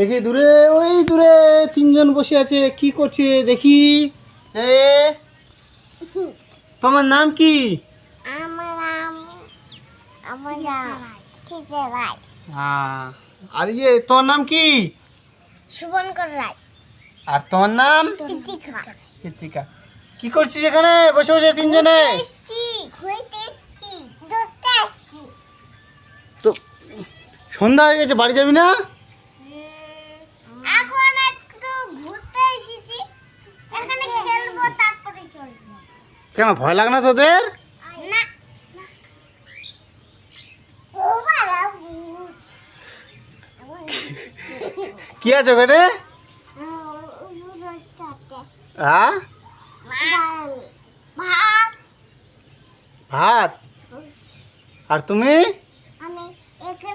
দেখি দূরে, ওই দূরে তিনজন বসে আছে, কি করছে দেখি। তোমার নাম কি? আর তোমার নাম কি? শুভঙ্কর রায়। আর তোমার নাম? কৃতিকা। কি করছিস এখানে বসে বসে তিনজনে? তো সন্ধ্যা হয়ে গেছে, বাড়ি যাবি না? এখন একটু ঘুরতে এসেছি, এখানে খেলবো তারপরে চলবো। কেন ভয় লাগে না তোদের? না। কি আছে ওখানে? হ্যাঁ, ভাত। আর তুমি?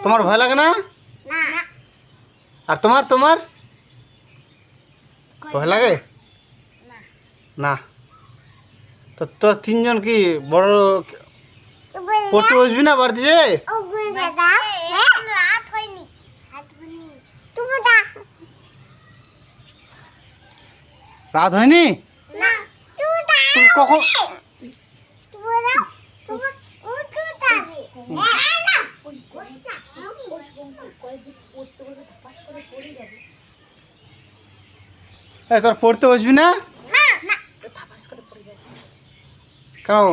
তোমার ভয় লাগে না? আর তোমার তোমার ভয় লাগে না? তো তোর তিনজন কি বড় পড়তে বসবি না বাড়িতে যে? রাত হয়নি। রাত হয়নি? তুমি কখন? তোর পড়তে বসবি না? কেন?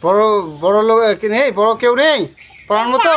বড় বড় লোক নেই, বড় কেউ নেই পড়ার মতো?